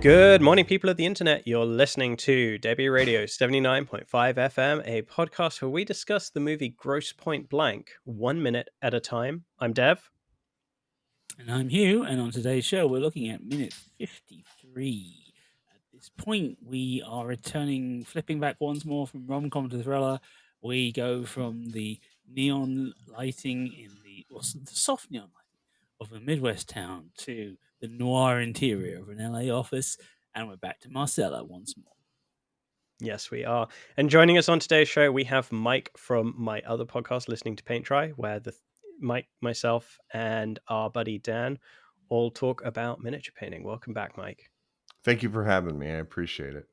Good morning, people of the internet. You're listening to Debi Radio 79.5 FM, a podcast where we discuss the movie Grosse Pointe Blank 1 minute at a time. I'm Dev. And I'm Hugh, and on today's show, we're looking at minute 53. At this point, we are flipping back once more from rom-com to thriller. We go from the neon lighting the soft neon lighting of a Midwest town to the noir interior of an LA office, and we're back to Marcella once more. Yes, we are. And joining us on today's show, we have Mike from my other podcast, Listening to Paint Dry, where Mike, myself, and our buddy Dan all talk about miniature painting. Welcome back, Mike. Thank you for having me. I appreciate it.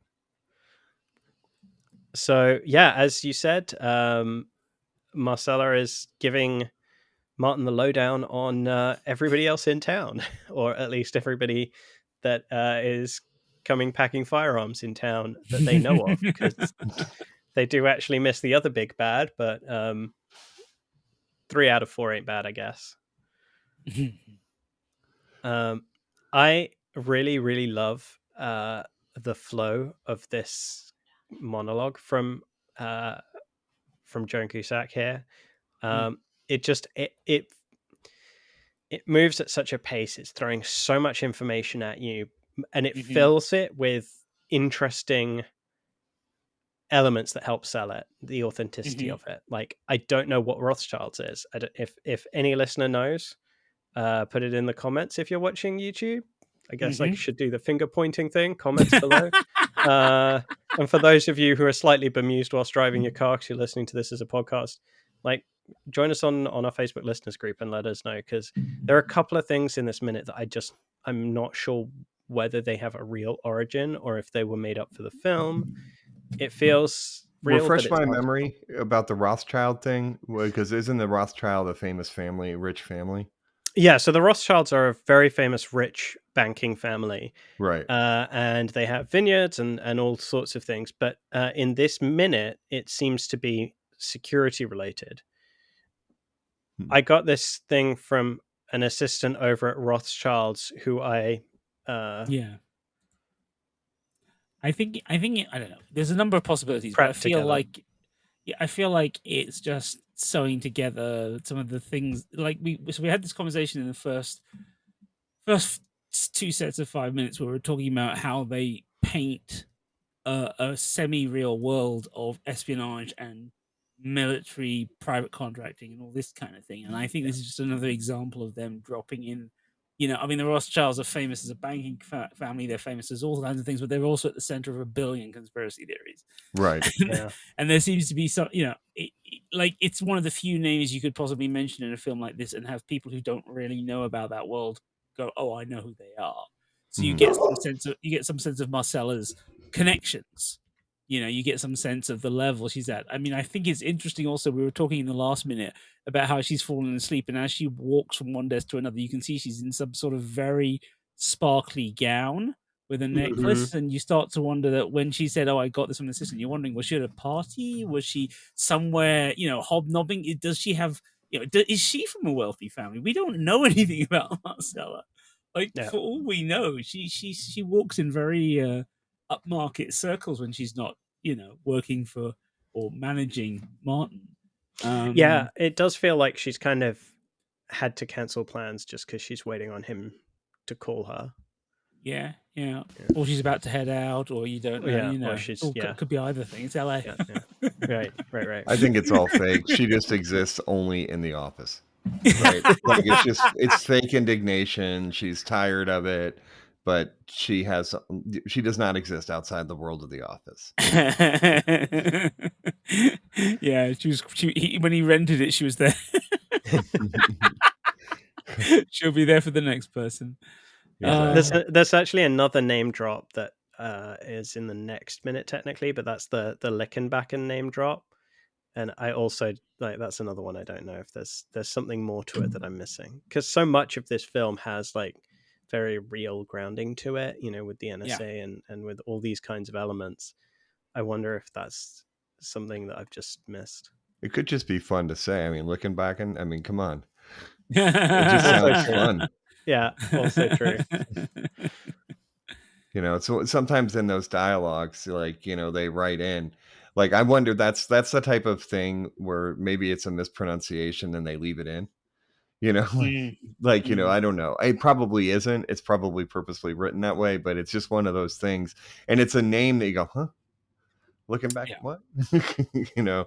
So, yeah, as you said, Marcella is giving Martin the lowdown on everybody else in town, or at least everybody that is coming packing firearms in town that they know of, because they do actually miss the other big bad, but 3 out of 4 ain't bad, I guess. I really, really love the flow of this monologue from Joan Cusack here. It moves at such a pace. It's throwing so much information at you, and it fills it with interesting elements that help sell it, the authenticity of it. Like, I don't know what Rothschilds is. If any listener knows, put it in the comments. If you're watching YouTube, I guess I should do the finger pointing thing. Comments below. And for those of you who are slightly bemused whilst driving your car because you're listening to this as a podcast, like, join us on our Facebook listeners group and let us know, because there are a couple of things in this minute that I'm not sure whether they have a real origin or if they were made up for the film. It feels real. Refresh my memory about the Rothschild thing, because isn't the Rothschild a famous family, rich family? Yeah, so the Rothschilds are a very famous rich banking family. Right. And they have vineyards and all sorts of things. But in this minute, it seems to be security related. I got this thing from an assistant over at Rothschilds who I think I don't know. There's a number of possibilities, but I feel like it's just sewing together some of the things. Like we had this conversation in the first 2 sets of 5 minutes where we were talking about how they paint a semi-real world of espionage and military private contracting and all this kind of thing. And I think this is just another example of them dropping in. I mean, the Rothschilds are famous as a banking family. They're famous as all kinds of things, but they're also at the center of a billion conspiracy theories. Right. And there seems to be some, it's one of the few names you could possibly mention in a film like this and have people who don't really know about that world go, "Oh, I know who they are." So you get some sense of Marcella's connections. You get some sense of the level she's at. I mean, I think it's interesting also, we were talking in the last minute about how she's fallen asleep, and as she walks from one desk to another, you can see she's in some sort of very sparkly gown with a necklace, and you start to wonder that when she said, "Oh, I got this from the assistant," you're wondering, was she at a party? Was she somewhere, hobnobbing? Does she have, is she from a wealthy family? We don't know anything about Marcella. For all we know, she walks in very upmarket circles when she's not, working for or managing Martin. It does feel like she's kind of had to cancel plans just because she's waiting on him to call her. Yeah. Or she's about to head out, or you don't know. Or she's, could be either thing. It's LA. Right. I think it's all fake. She just exists only in the office. Right? Like, it's fake indignation. She's tired of it, but she does not exist outside the world of the office. Yeah, when he rented it, she was there. She'll be there for the next person. There's actually another name drop that is in the next minute technically, but that's the Lickenbacken name drop. And I also, that's another one I don't know if there's something more to it that I'm missing, because so much of this film has very real grounding to it, with the NSA and with all these kinds of elements. I wonder if that's something that I've just missed. It could just be fun to say. I mean, Lickenbacken, I mean, come on. It just sounds fun. Yeah, also true. So sometimes in those dialogues, like, they write in, like, I wonder, that's the type of thing where maybe it's a mispronunciation and they leave it in, like, Mm. I don't know. It probably isn't. It's probably purposely written that way, but it's just one of those things. And it's a name that you go, huh? Looking back, Yeah. what? you know,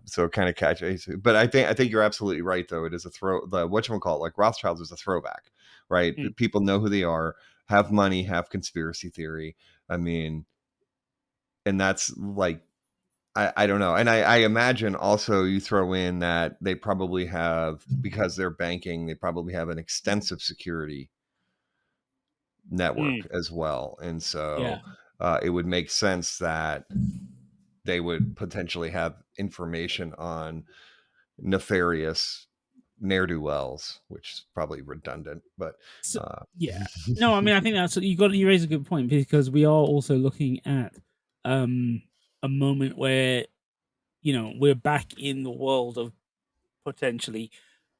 so kind of catchy. But I think you're absolutely right, though. It is the whatchamacallit, like Rothschilds is a throwback, right? Mm. People know who they are, have money, have conspiracy theory. I mean, and that's like, I don't know. And I imagine also you throw in that they probably have, because they're banking, they probably have an extensive security Mm. network as well. And Yeah. so it would make sense that they would potentially have information on nefarious ne'er-do-wells, which is probably redundant, but So, yeah. No, I mean, I think you raise a good point, because we are also looking at a moment where, we're back in the world of potentially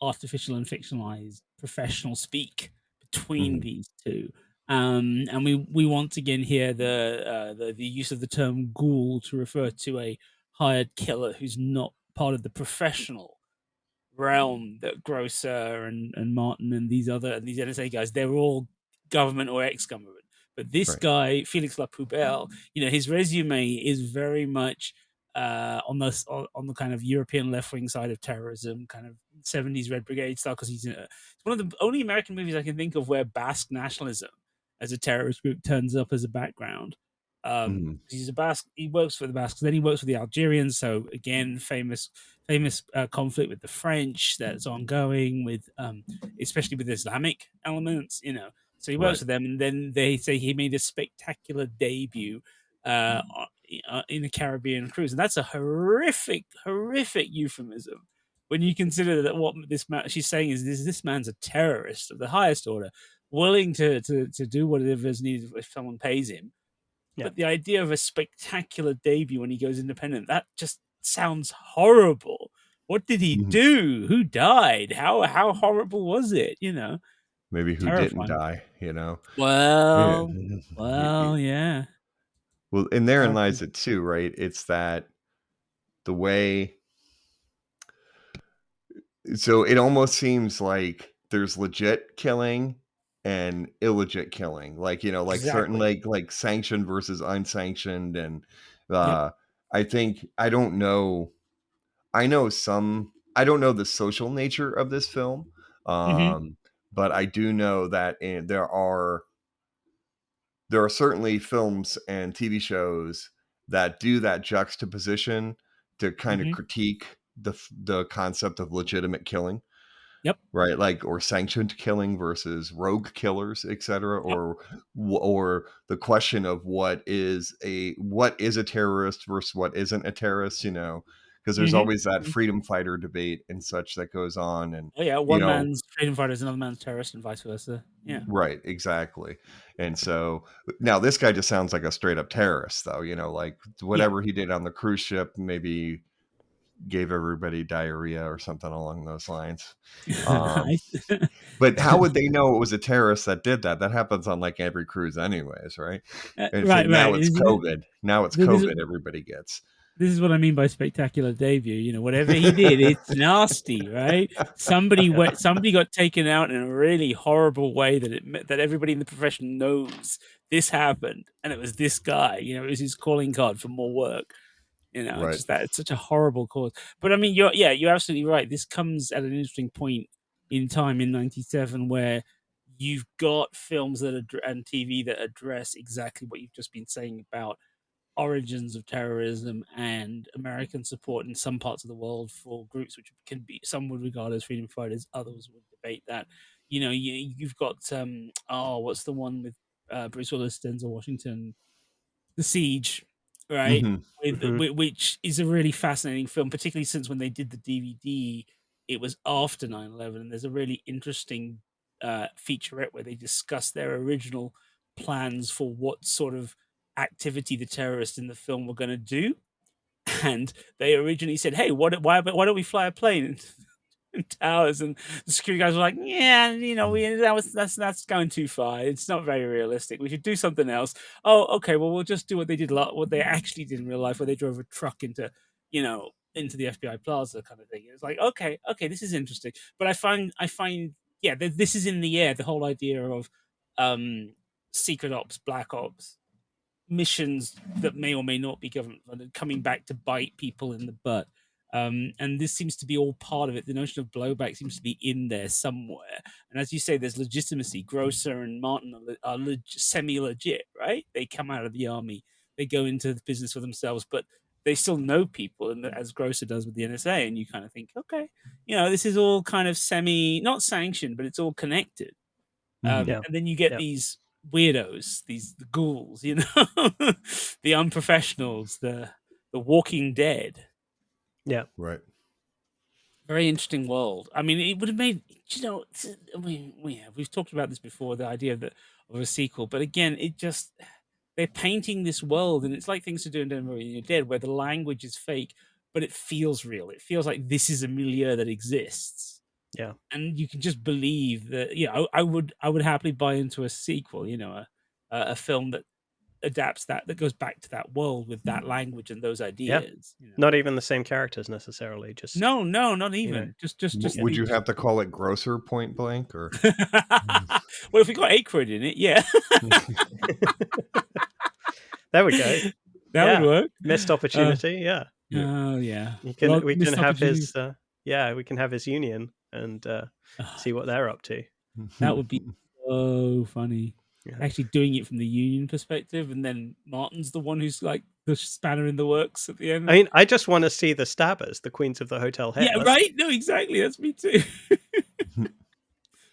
artificial and fictionalized professional speak between Mhm. these two. And we once again hear the use of the term ghoul to refer to a hired killer who's not part of the professional realm that Grosser and Martin and these NSA guys, they're all government or ex-government. But this Right. guy, Felix Lapoubelle, his resume is very much on the kind of European left wing side of terrorism, kind of 70s Red Brigade style, because it's one of the only American movies I can think of where Basque nationalism as a terrorist group turns up as a background. Mhm. He's a Basque. He works for the Basques. Then he works for the Algerians. So again, famous conflict with the French that's ongoing, with especially with Islamic elements. So he works Right. with them, and then they say he made a spectacular debut in a Caribbean cruise, and that's a horrific euphemism when you consider that what she's saying is this man's a terrorist of the highest order, willing to do whatever is needed if someone pays him. Yeah. But the idea of a spectacular debut when he goes independent, that just sounds horrible. What did he Mhm. do? Who died? How horrible was it? Maybe who didn't Terrifying. die. Yeah. Well, yeah. Well, and therein Terrifying. lies it too, right? It's that the way, so it almost seems like there's legit killing and illegit killing, like certain, Exactly. like sanctioned versus unsanctioned. And Yep. I think, I don't know, I don't know the social nature of this film, Hmm. um but I do know that there are certainly films and TV shows that do that juxtaposition to kind of Hmm. critique the concept of legitimate killing, Yep. right? Like, or sanctioned killing versus rogue killers, etc. Yep. Or the question of what is a terrorist versus what isn't a terrorist, because there's Hmm. always that freedom fighter debate and such that goes on. And Oh yeah, you one know man's freedom fighter is another man's terrorist, and vice versa. Yeah. Right, exactly. And so now this guy just sounds like a straight up terrorist, though, like Yeah. whatever he did on the cruise ship, maybe gave everybody diarrhea or something along those lines. Um, I- but how would they know it was a terrorist that did that? That happens on like every cruise, anyways, right? And so right. now Right. it's COVID. Now it's This, COVID. Everybody gets. this is what I mean by spectacular debut. Whatever he did, it's nasty, right? Somebody got taken out in a really horrible way that everybody in the profession knows this happened, and it was this guy. It was his calling card for more work. Right. Just that it's such a horrible cause. But I mean, you're absolutely right. This comes at an interesting point in time in '97 where you've got films and TV that address exactly what you've just been saying about origins of terrorism and American support in some parts of the world for groups which can be, some would regard as freedom fighters, others would debate that. You've got what's the one with Bruce Willis, Denzel Washington, The Siege, right? Hmm. Hmm. Which is a really fascinating film, particularly since when they did the DVD, it was after 9/11, and there's a really interesting featurette where they discuss their original plans for what sort of activity the terrorists in the film were going to do. And they originally said, "Hey, why don't we fly a plane towers, and the security guys were like, "Yeah, you know, that's going too far. It's not very realistic. We should do something else." Oh, okay. Well, we'll just do what they did, what they actually did in real life, where they drove a truck into, into the FBI Plaza kind of thing. It's like, okay, this is interesting. But I find, yeah, this is in the air. The whole idea of secret ops, black ops, missions that may or may not be government funded coming back to bite people in the butt. And this seems to be all part of it. The notion of blowback seems to be in there somewhere. And as you say, there's legitimacy. Grosser and Martin are semi-legit, right? They come out of the army. They go into the business for themselves, but they still know people, and as Grosser does with the NSA. And you kind of think, okay, this is all kind of not sanctioned, but it's all connected. And then you get these weirdos, the ghouls, the unprofessionals, the Walking Dead. Yeah, right. Very interesting world. I mean, it would have made, I mean, we've talked about this before, the idea of a sequel, but again, they're painting this world, and it's like things to do in Debi Radio You're Dead, where the language is fake, but it feels real. It feels like this is a milieu that exists. Yeah, and you can just believe that. I would happily buy into a sequel. A film that adapts that goes back to that world with that language and those ideas. Not even the same characters necessarily. Just no, not even. Just. Would you have to call it Grosse Pointe Blank or? Well, if we got Aykroyd in it, yeah. There we go. That would work. Missed opportunity. Yeah. Oh yeah. We can have his. We can have his union and see what they're up to. That would be so funny. Yeah. Actually doing it from the union perspective, and then Martin's the one who's like the spanner in the works at the end. I mean, I just want to see the stabbers, the queens of the hotel hit. Yeah, right? No, exactly. That's me too.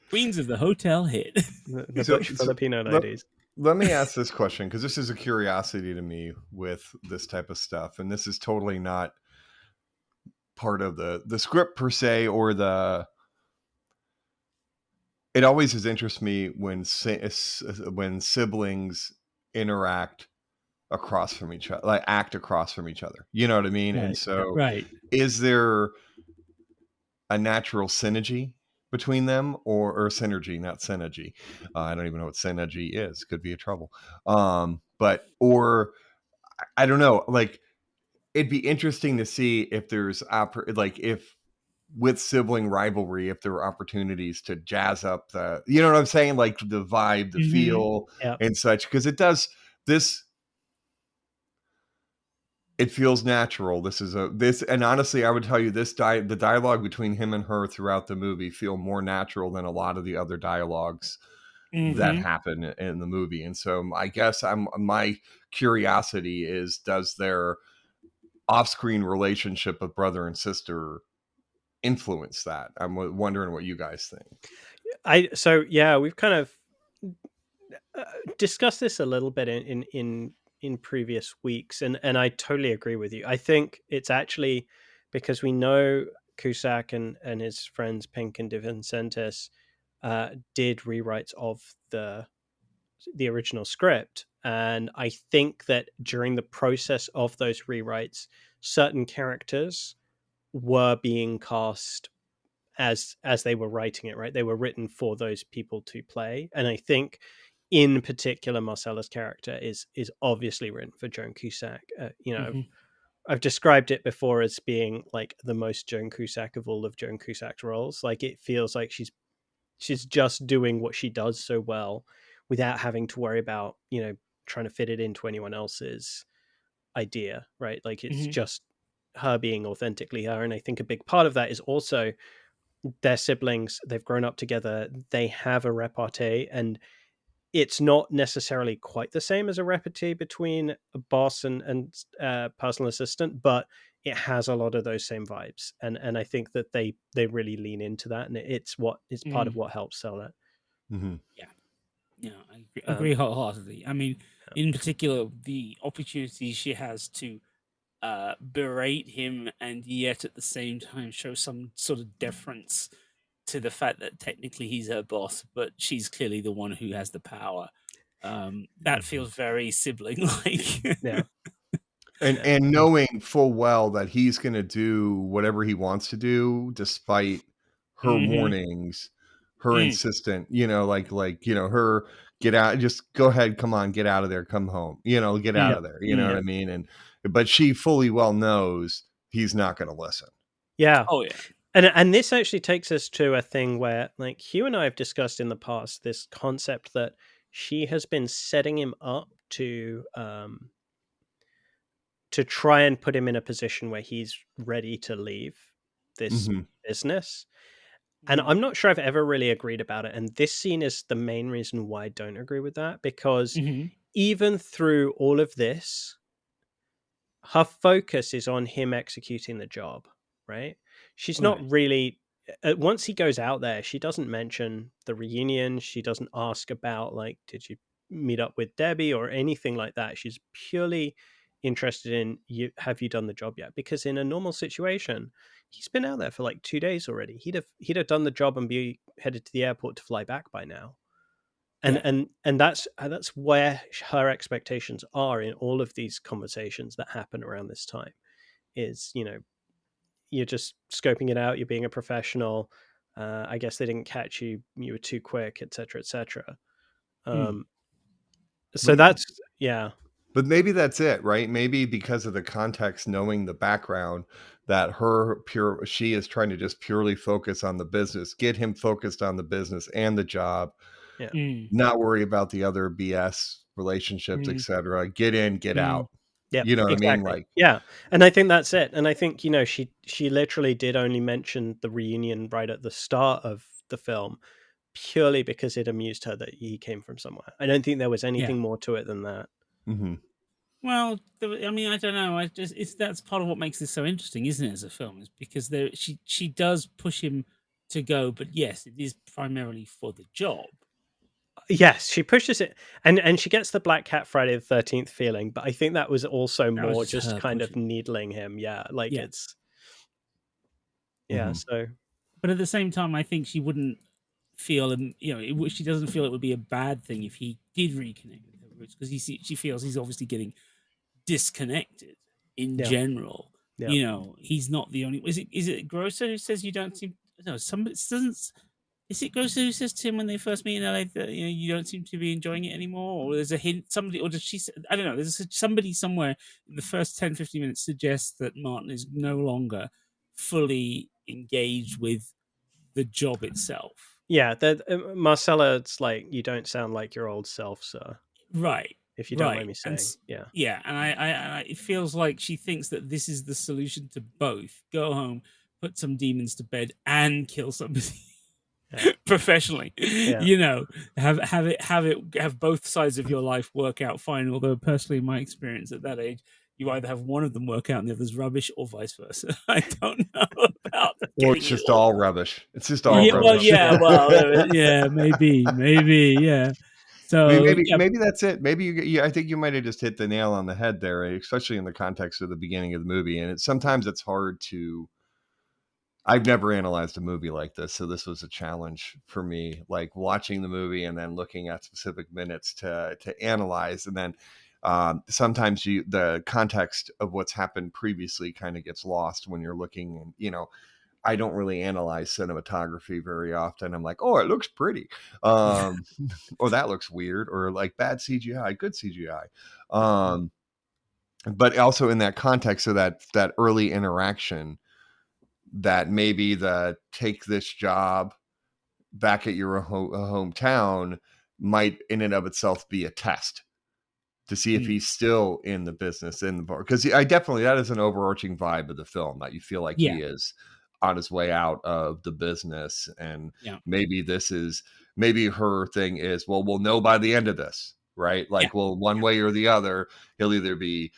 Queens of the hotel hit. The Butch Filipino ladies. Let me ask this question, because this is a curiosity to me with this type of stuff, and this is totally not part of the script per se, or it always has interested me when siblings interact across from each other, like act across from each other. You know what I mean? Right. And so, is there a natural synergy between them, or synergy, not synergy? I don't even know what synergy is. Could be a trouble. But I don't know. Like, it'd be interesting to see if there's if with sibling rivalry, if there were opportunities to jazz up the, you know what I'm saying? Like the vibe, the feel and such, because it does this. It feels natural. And honestly, I would tell you the dialogue between him and her throughout the movie feel more natural than a lot of the other dialogues that happen in the movie. And so I guess my curiosity is, does their off-screen relationship of brother and sister influence that? I'm wondering what you guys think. We've kind of discussed this a little bit in previous weeks, and I totally agree with you. I think it's actually because we know Cusack and his friends Pink and DeVincentis did rewrites of the original script, and I think that during the process of those rewrites, certain characters were being cast as they were writing it, right? They were written for those people to play, and I think in particular Marcella's character is obviously written for Joan Cusack. I've described it before as being like the most Joan Cusack of all of Joan Cusack's roles. Like, it feels like she's just doing what she does so well without having to worry about trying to fit it into anyone else's idea, right? Like, it's just her being authentically her. And I think a big part of that is also their siblings. They've grown up together, they have a repartee, and it's not necessarily quite the same as a repartee between a boss and personal assistant, but it has a lot of those same vibes, and I think that they really lean into that, and it's part of what helps sell it. I agree wholeheartedly. I mean, in particular, the opportunity she has to berate him and yet at the same time show some sort of deference to the fact that technically he's her boss, but she's clearly the one who has the power. That feels very sibling-like. Yeah. And knowing full well that he's going to do whatever he wants to do, despite her warnings, her insistent, her get out, just go ahead, come on, get out of there, come home, get out of there, you know what I mean? But she fully well knows he's not going to listen. Yeah. Oh yeah. And this actually takes us to a thing where, like, Hugh and I have discussed in the past this concept that she has been setting him up to try and put him in a position where he's ready to leave this business. And I'm not sure I've ever really agreed about it. And this scene is the main reason why I don't agree with that, because even through all of this, her focus is on him executing the job, right? She's not really, once he goes out there, she doesn't mention the reunion. She doesn't ask about, like, did you meet up with Debbie or anything like that. She's purely interested in, have you done the job yet? Because in a normal situation, he's been out there for like 2 days already. He'd have done the job and be headed to the airport to fly back by now. And that's where her expectations are in all of these conversations that happen around this time. Is, you're just scoping it out, you're being a professional. I guess they didn't catch you, you were too quick, etc., etc. So that's But maybe that's it, right? Maybe because of the context, knowing the background, that she is trying to just purely focus on the business, get him focused on the business and the job, not worry about the other BS relationships, etc. Get in, get out. Yeah, you know what exactly. I mean? Like, yeah, and I think that's it. And I think, she literally did only mention the reunion right at the start of the film, purely because it amused her that he came from somewhere. I don't think there was anything more to it than that. Well, I mean, I don't know. That's part of what makes this so interesting, isn't it, as a film? Is because she does push him to go, but yes, it is primarily for the job. Yes, she pushes it, and she gets the Black Cat Friday the 13th feeling, but I think that was also more just kind of needling him. It's so. But at the same time, I think she wouldn't feel, she doesn't feel it would be a bad thing if he did reconnect with her roots, because she feels he's obviously getting disconnected in general. He's not the only. Is it Grosse who says you don't seem? No, somebody doesn't. Is it Grosse who says to him when they first meet in LA that you don't seem to be enjoying it anymore? Or there's a hint, somebody, or does she? I don't know. There's somebody somewhere in the first 10-15 minutes suggests that Martin is no longer fully engaged with the job itself. Yeah, Marcella, it's like, you don't sound like your old self, sir. Right. If you don't mind me saying. And I it feels like she thinks that this is the solution to both. Go home, put some demons to bed, and kill somebody. Professionally, have both sides of your life work out fine. Although personally, in my experience at that age, you either have one of them work out and the other's rubbish, or vice versa. I don't know about. Or it's just all rubbish. It's just all rubbish. Maybe, yeah. So I mean, maybe that's it. Maybe I think you might have just hit the nail on the head there, especially in the context of the beginning of the movie. And sometimes it's hard to. I've never analyzed a movie like this, so this was a challenge for me, like watching the movie and then looking at specific minutes to analyze. And then sometimes the context of what's happened previously kind of gets lost when you're looking. And, I don't really analyze cinematography very often. I'm like, oh, it looks pretty. Or that looks weird, or like bad CGI, good CGI. But also in that context of that early interaction, that maybe the take this job back at your hometown might in and of itself be a test to see if he's still in the business, in the bar. Because that is an overarching vibe of the film, that you feel like he is on his way out of the business. And maybe her thing is, well, we'll know by the end of this, right? Like, well, one way or the other, he'll either be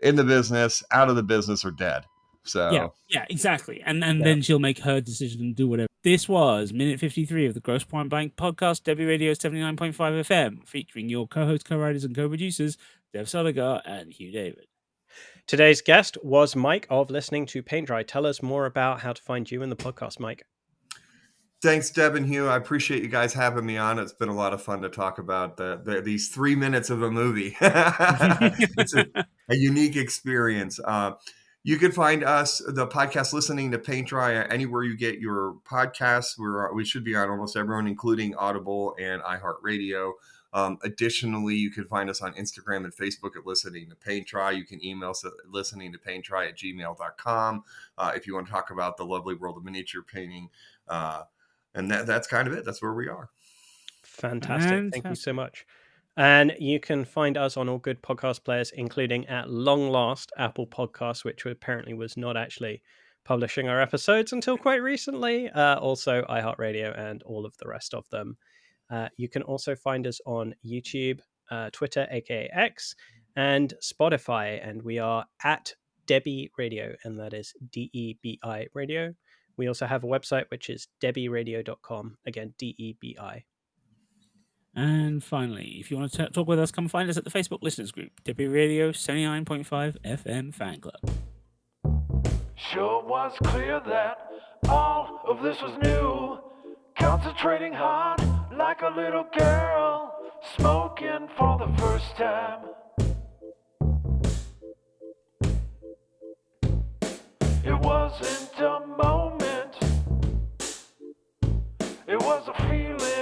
in the business, out of the business, or dead. So yeah, exactly. And then she'll make her decision and do whatever. This was minute 53 of the Grosse Pointe Blank podcast, Debi Radio 79.5 FM, featuring your co-hosts, co-writers, and co-producers, Dev Soligar and Hugh David. Today's guest was Mike of Listening to Paint Dry. Tell us more about how to find you in the podcast, Mike. Thanks, Deb and Hugh. I appreciate you guys having me on. It's been a lot of fun to talk about these 3 minutes of a movie. It's a unique experience. You can find us, the podcast Listening to Paint Dry, anywhere you get your podcasts. We should be on almost everyone, including Audible and iHeartRadio. Additionally, you can find us on Instagram and Facebook at Listening to Paint Dry. You can email us at listeningtopaintdry@gmail.com if you want to talk about the lovely world of miniature painting. And that's kind of it. That's where we are. Fantastic. Thank you so much. And you can find us on all good podcast players, including at long last Apple Podcasts, which apparently was not actually publishing our episodes until quite recently. Also iHeartRadio and all of the rest of them. You can also find us on YouTube, Twitter, aka X, and Spotify. And we are at Debi Radio, and that is DEBI Radio. We also have a website, which is debiradio.com. Again, DEBI. And finally, if you want to talk with us, come find us at the Facebook listeners group, Debi Radio 79.5 FM Fan Club. Sure was clear that all of this was new. Concentrating hard like a little girl, smoking for the first time. It wasn't a moment, it was a feeling.